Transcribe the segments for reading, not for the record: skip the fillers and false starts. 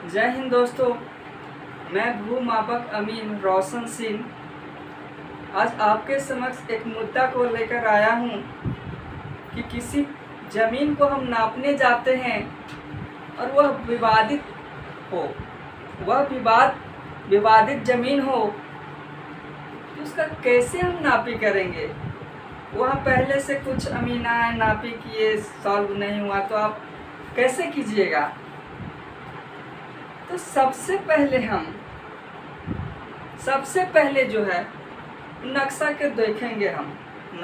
जय हिंद दोस्तों, मैं भूमापक अमीन रोशन सिंह आज आपके समक्ष एक मुद्दा को लेकर आया हूँ कि किसी ज़मीन को हम नापने जाते हैं और वह विवादित हो, वह विवादित ज़मीन हो तो उसका कैसे हम नापी करेंगे। वह पहले से कुछ अमीनाएं नापी किए सॉल्व नहीं हुआ तो आप कैसे कीजिएगा। तो सबसे पहले जो है नक्शा के देखेंगे। हम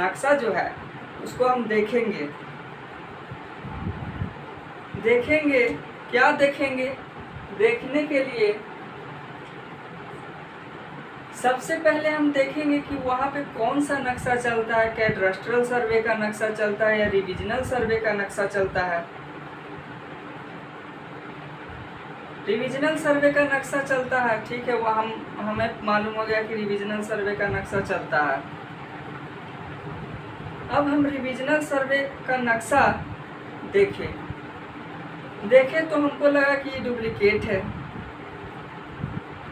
नक्शा जो है उसको हम देखेंगे। क्या देखेंगे? देखने के लिए सबसे पहले हम देखेंगे कि वहाँ पे कौन सा नक्शा चलता है। कैडस्ट्रल सर्वे का नक्शा चलता है या रिविजनल सर्वे का नक्शा चलता है। रिविजनल सर्वे का नक्शा चलता है, ठीक है, वह हमें मालूम हो गया कि रिविजनल सर्वे का नक्शा चलता है। अब हम रिविजनल सर्वे का नक्शा देखें तो हमको लगा कि ये डुप्लीकेट है,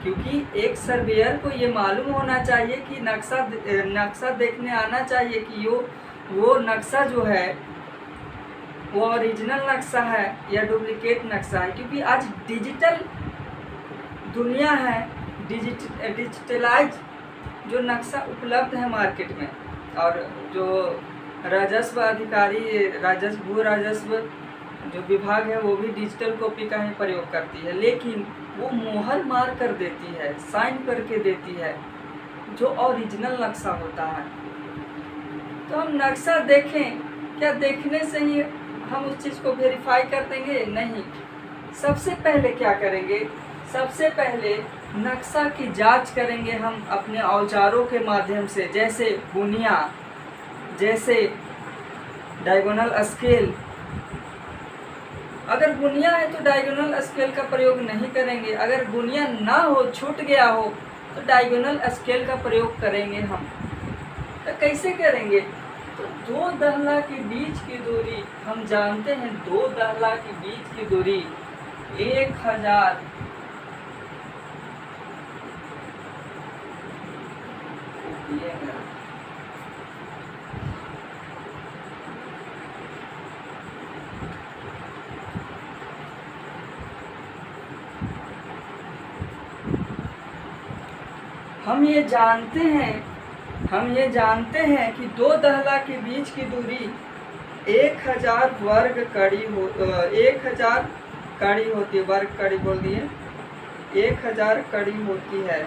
क्योंकि एक सर्वेयर को ये मालूम होना चाहिए कि नक्शा देखने आना चाहिए कि वो नक्शा जो है वो ओरिजिनल नक्शा है या डुप्लीकेट नक्शा है। क्योंकि आज डिजिटल दुनिया है, डिजिटलाइज जो नक्शा उपलब्ध है मार्केट में, और जो राजस्व अधिकारी भू राजस्व जो विभाग है वो भी डिजिटल कॉपी का ही प्रयोग करती है, लेकिन वो मोहर मार कर देती है, साइन करके देती है जो ओरिजिनल नक्शा होता है। तो हम नक्शा देखें, क्या देखने से ही हम उस चीज़ को वेरीफाई कर देंगे? नहीं। सबसे पहले क्या करेंगे? सबसे पहले नक्शा की जांच करेंगे हम अपने औजारों के माध्यम से, जैसे बुनिया, जैसे डायगोनल स्केल। अगर बुनिया है तो डायगोनल स्केल का प्रयोग नहीं करेंगे। अगर बुनिया ना हो, छूट गया हो, तो डायगोनल स्केल का प्रयोग करेंगे हम। तो कैसे करेंगे? तो दो दहला के बीच की दूरी हम जानते हैं, दो दहला के बीच की दूरी 1000 हम ये जानते हैं कि दो दहला के बीच की दूरी 1000 वर्ग कड़ी 1000 कड़ी होती है। वर्ग कड़ी बोल दिए, 1000 कड़ी होती है,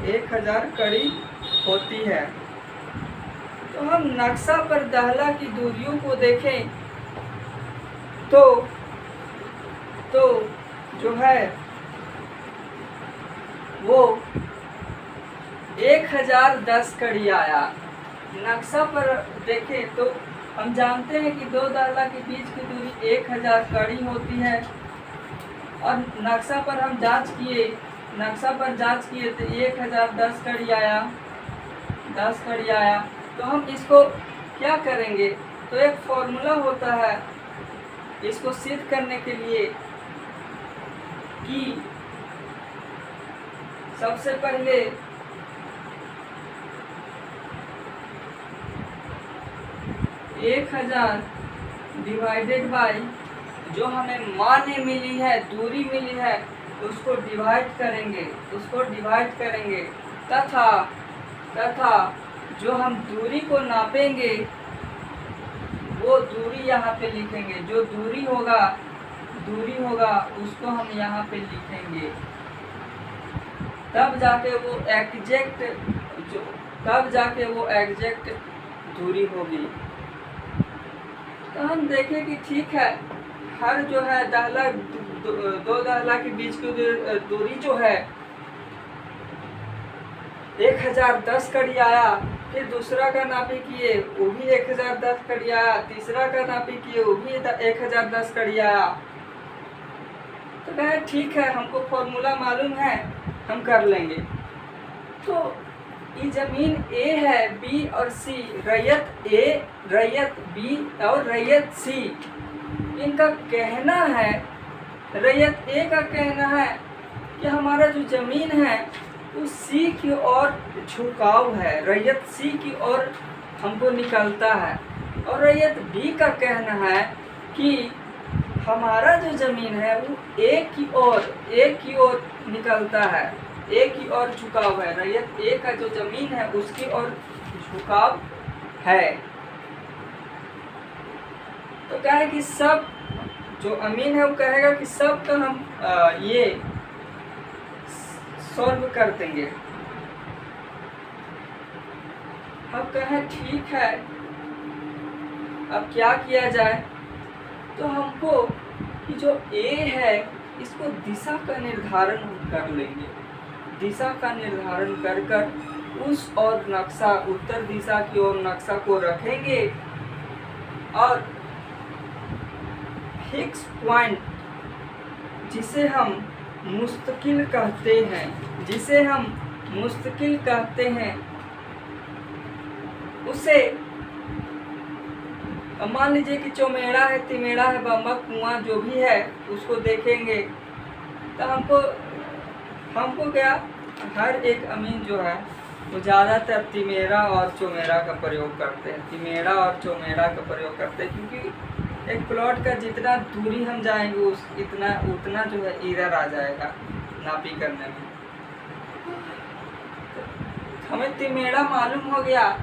1000 कड़ी होती है। तो हम नक्शा पर दहला की दूरियों को देखें तो जो है वो 1010 कड़ी आया। नक्शा पर देखें तो हम जानते हैं कि दो दहला के बीच की दूरी 1000 कड़ी होती है, और नक्शा पर जांच किए तो 1010 कड़ी आया, 10 कड़ी आया। तो हम इसको क्या करेंगे? तो एक फॉर्मूला होता है इसको सिद्ध करने के लिए कि सबसे पहले (1000) डिवाइडेड बाय जो हमें माने मिली है, दूरी मिली है, उसको डिवाइड करेंगे तथा जो हम दूरी को नापेंगे वो दूरी यहाँ पे लिखेंगे। जो दूरी होगा उसको हम यहाँ पे लिखेंगे, तब जाके वो एग्जैक्ट दूरी होगी। तो हम देखें कि ठीक है, हर जो है दो दहला के बीच की दूरी जो है 1010 कड़ी आया। फिर दूसरा का नापी किए वो भी 1010 कड़ी आया, तीसरा का नापी किए वो भी 1010 कड़ी आया। तो कहे ठीक है, हमको फॉर्मूला मालूम है, हम कर लेंगे। तो ये जमीन ए है, बी और सी, रैयत ए, रैयत बी और रैयत सी, इनका कहना है रैयत ए का कहना है कि हमारा जो ज़मीन है वो सी की ओर झुकाव है, रैयत सी की ओर हमको निकलता है। और रैयत बी का कहना है कि हमारा जो ज़मीन है वो ए की ओर निकलता है, ए की ओर झुकाव है। रैयत ए का जो ज़मीन है उसकी ओर झुकाव है। तो क्या है कि सब जो अमीन है वो कहेगा कि सब का हम ये सॉल्व कर देंगे। अब कहें ठीक है, अब क्या किया जाए? तो हमको कि जो ए है इसको दिशा का निर्धारण हम कर लेंगे। दिशा का निर्धारण कर कर उस और नक्शा, उत्तर दिशा की ओर नक्शा को रखेंगे और फिक्स पॉइंट जिसे हम मुस्तकिल कहते हैं, उसे मान लीजिए कि चौमेड़ा है, तिमेड़ा है, बम्बा, कुआं जो भी है उसको देखेंगे तो हमको क्या, हर एक अमीन जो है वो ज़्यादातर तिमेड़ा और चौमेड़ा का प्रयोग करते हैं, तिमेड़ा और चौमेड़ा का प्रयोग करते हैं, क्योंकि एक प्लॉट का जितना दूरी हम जाएंगे उतना जो है एरर आ जाएगा नापी करने में। हमें तिमेड़ा मालूम हो गया,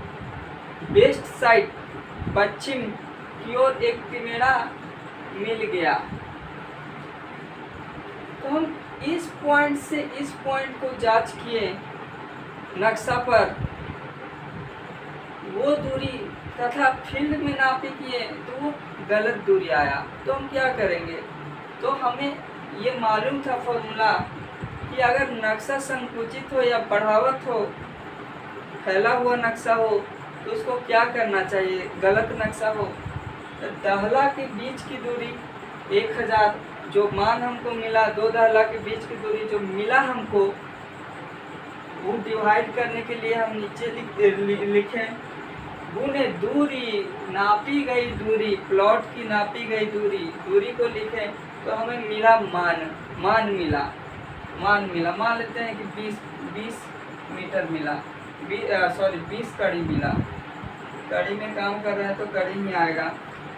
वेस्ट साइड पश्चिम की ओर एक तिमेड़ा मिल गया। तो हम इस पॉइंट से इस पॉइंट को जांच किए नक्शा पर, वो दूरी तथा फील्ड में नापी किए तो वो गलत दूरी आया। तो हम क्या करेंगे? तो हमें ये मालूम था फॉर्मूला कि अगर नक्शा संकुचित हो या बढ़ावत हो, फैला हुआ नक्शा हो, तो उसको क्या करना चाहिए? गलत नक्शा हो तो दहला के बीच की दूरी 1000, जो मान हमको मिला, दो दहला के बीच की दूरी जो मिला हमको, वो डिवाइड करने के लिए हम नीचे लिखें गुने दूरी, नापी गई दूरी, प्लॉट की नापी गई दूरी को लिखें तो हमें मिला मान मिला। मान लेते हैं कि 20 मीटर मिला, 20 कड़ी मिला। कड़ी में काम कर रहे हैं तो कड़ी ही आएगा,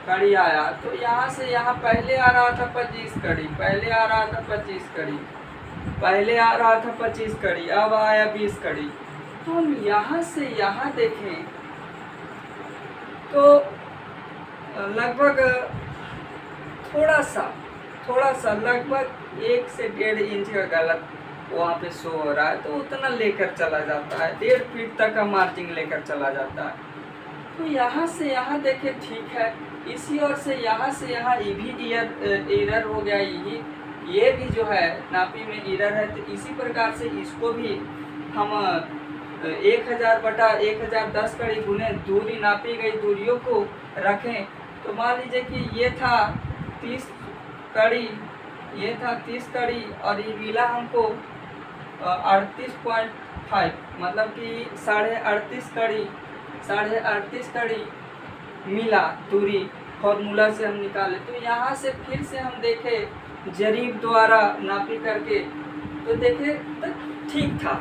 कड़ी आया। तो यहाँ से यहाँ पहले आ रहा था 25 कड़ी, पहले आ रहा था 25 कड़ी, पहले आ रहा था 25 कड़ी, अब आया 20 कड़ी। तो हम यहाँ से यहाँ देखें तो लगभग थोड़ा सा लगभग 1 से 1.5 इंच का गलत वहाँ पे शो हो रहा है, तो उतना लेकर चला जाता है, 1.5 फीट तक का मार्जिन लेकर चला जाता है। तो यहाँ से यहाँ देखें ठीक है, इसी ओर से यहाँ ये भी एरर हो गया, ये भी जो है नापी में एरर है। तो इसी प्रकार से इसको भी हम 1000/1010 कड़ी गुने दूरी, नापी गई दूरियों को रखें। तो मान लीजिए कि ये था 30 कड़ी, ये था 30 कड़ी और ये मिला हमको 38.5, मतलब कि 38.5 कड़ी मिला दूरी, फॉर्मूला से हम निकाले। तो यहाँ से फिर से हम देखें जरीब द्वारा नापी करके, तो देखें तो ठीक था।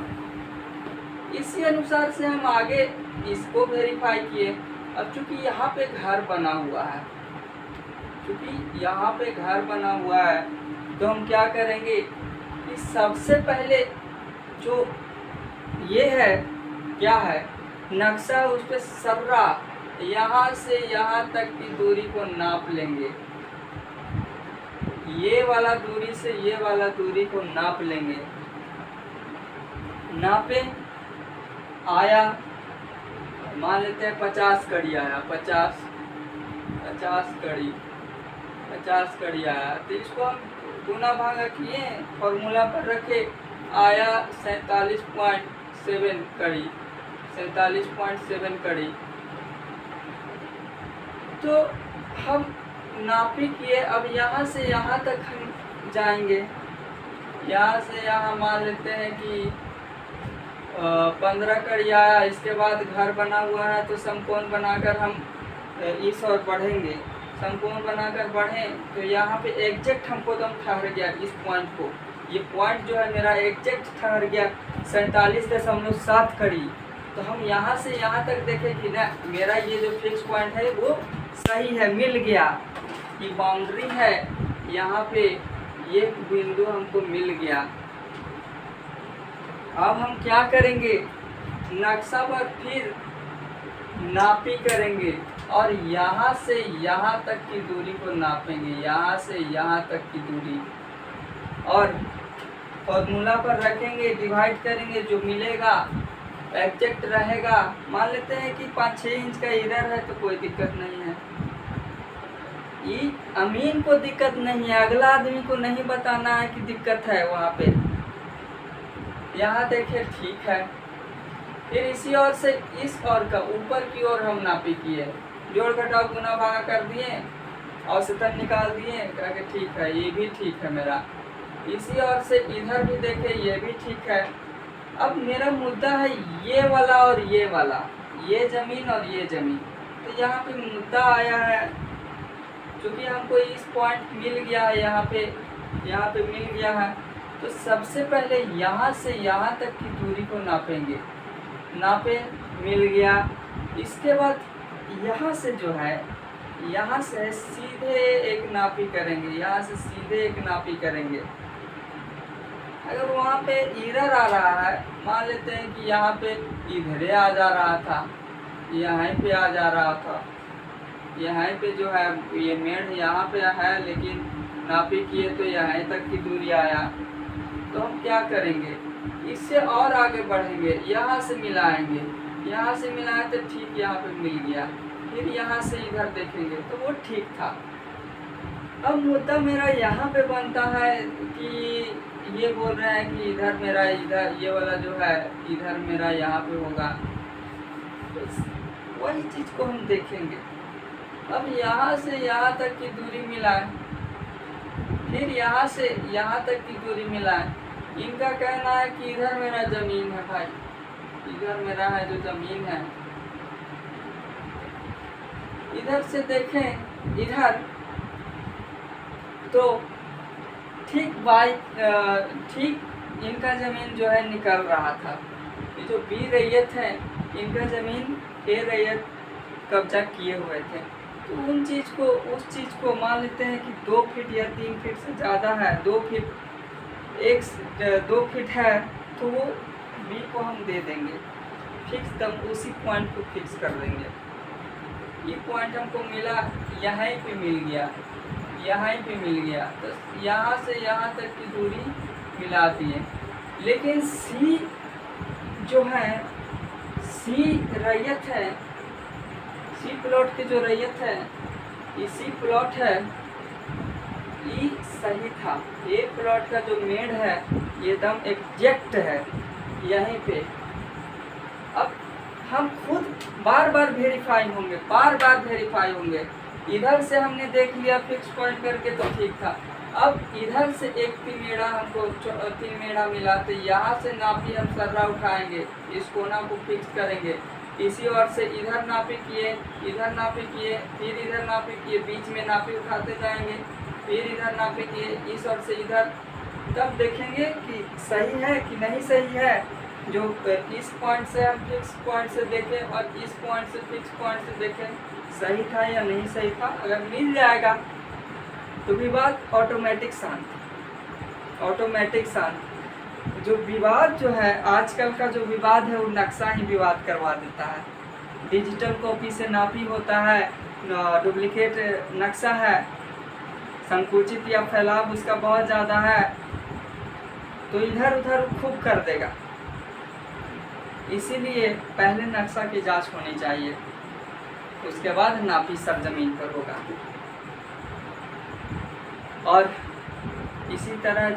इसी अनुसार से हम आगे इसको वेरीफाई किए। अब चूंकि यहाँ पे घर बना हुआ है, तो हम क्या करेंगे कि सबसे पहले जो ये है क्या है नक्शा, उस पर सर्रा यहाँ से यहाँ तक की दूरी को नाप लेंगे। ये वाला दूरी से ये वाला दूरी को नाप लेंगे। नापे, आया, मान लेते हैं 50 कड़ी आया, 50 कड़ी आया। तो इसको हम गुना भागा किए, फॉर्मूला पर रखे, आया 47.7 कड़ी, 47.7 कड़ी। तो हम नापी किए। अब यहाँ से यहाँ तक हम जाएंगे, यहाँ से यहाँ मान लेते हैं कि 15 कड़ी आया। इसके बाद घर बना हुआ है तो समकोण बनाकर हम इस ओर बढ़ेंगे, समकोण बनाकर बढ़ें तो यहाँ पे एग्जैक्ट हमको दम ठहर गया इस पॉइंट को, ये पॉइंट जो है मेरा एग्जैक्ट ठहर गया 47.7 करीब। तो हम यहाँ से यहाँ तक देखें कि ना मेरा ये जो फिक्स पॉइंट है वो सही है, मिल गया, ये बाउंड्री है, यहाँ पे ये बिंदु हमको मिल गया। अब हम क्या करेंगे, नक्शा पर फिर नापी करेंगे और यहाँ से यहाँ तक की दूरी को नापेंगे, यहाँ से यहाँ तक की दूरी, और फॉर्मूला पर रखेंगे, डिवाइड करेंगे, जो मिलेगा एग्जैक्ट रहेगा। मान लेते हैं कि 5-6 इंच का इधर है तो कोई दिक्कत नहीं है, ये अमीन को दिक्कत नहीं है, अगला आदमी को नहीं बताना है कि दिक्कत है वहाँ पे। यहाँ देखिए ठीक है, फिर इसी ओर से इस ओर का ऊपर की ओर हम नापी किए, जोड़ घटाव गुना भागा कर दिए, औसतन निकाल दिए, कहा कि ठीक है ये भी ठीक है मेरा। इसी ओर से इधर भी देखे ये भी ठीक है। अब मेरा मुद्दा है ये वाला और ये वाला, ये ज़मीन और ये ज़मीन। तो यहाँ पे मुद्दा आया है, क्योंकि हमको इस पॉइंट मिल गया है, यहाँ पे मिल गया है, तो सबसे पहले यहाँ से यहाँ तक की दूरी को नापेंगे, नापे मिल गया। इसके बाद यहाँ से जो है, यहाँ से सीधे एक नापी करेंगे, यहाँ से सीधे एक नापी करेंगे। अगर वहाँ पे इधर आ रहा है, मान लेते हैं कि यहाँ पे इधरे आ जा रहा था, यहाँ पे आ जा रहा था, यहाँ पे जो है ये मेढ़ यहाँ पे है, लेकिन नापी किए तो यहाँ तक की दूरी आया। तो हम क्या करेंगे, इससे और आगे बढ़ेंगे, यहाँ से मिलाएंगे, यहाँ से मिलाए तो ठीक यहाँ पे मिल गया, फिर यहाँ से इधर देखेंगे तो वो ठीक था। अब मुद्दा मेरा यहाँ पे बनता है कि ये बोल रहे हैं कि इधर मेरा, इधर ये वाला जो है इधर मेरा यहाँ पे होगा, तो वही चीज़ को हम देखेंगे। अब यहाँ से यहाँ तक की दूरी मिलाएं, फिर यहाँ से यहाँ तक की दूरी मिलाएं। इनका कहना है कि इधर मेरा ज़मीन है भाई, इधर मेरा है जो ज़मीन है। इधर से देखें इधर तो ठीक इनका ज़मीन जो है निकल रहा था। ये जो बी रैयत है, इनका ज़मीन ए रैयत कब्जा किए हुए थे। तो उस चीज़ को मान लेते हैं कि 2 फीट या 3 फीट से ज़्यादा है, 2 फीट है, तो वो बी को हम दे देंगे फिक्स, तब उसी पॉइंट को फिक्स कर देंगे। ये पॉइंट हमको मिला, यहाँ पे मिल गया, यहाँ पे मिल गया, तो यहाँ से यहाँ तक की दूरी मिला दिए। लेकिन सी जो है, सी रैयत है, सी प्लॉट की जो रैयत है, इसी प्लॉट है, ये सही था। ए प्लॉट का जो मेढ़ है ये एकदम एग्जैक्ट है यहीं पे। अब हम खुद बार बार वेरीफाई होंगे। इधर से हमने देख लिया फिक्स पॉइंट करके तो ठीक था। अब इधर से एक तिमेड़ा हमको 3 मेढ़ा मिला, तो यहाँ से नापी हम सर्रा उठाएंगे, इस कोना को फिक्स करेंगे। इसी ओर से इधर नापी किए, इधर नापी किए, फिर इधर नापी किए, बीच में नापी उठाते जाएंगे, फिर इधर नापी किए, इस ओर से इधर। तब देखेंगे कि सही है कि नहीं सही है। जो इस पॉइंट से हम फिक्स पॉइंट से देखें और इस पॉइंट से फिक्स पॉइंट से देखें, सही था या नहीं सही था। अगर मिल जाएगा तो विवाद ऑटोमेटिक शांत। जो विवाद जो है, आजकल का जो विवाद है, वो नक्शा ही विवाद करवा देता है। डिजिटल कॉपी से नापी होता है, डुप्लीकेट नक्शा है, संकुचित या फैलाव उसका बहुत ज़्यादा है, तो इधर उधर खूब कर देगा। इसीलिए पहले नक्शा की जांच होनी चाहिए, उसके बाद नापी सरजमीन पर होगा। और इसी तरह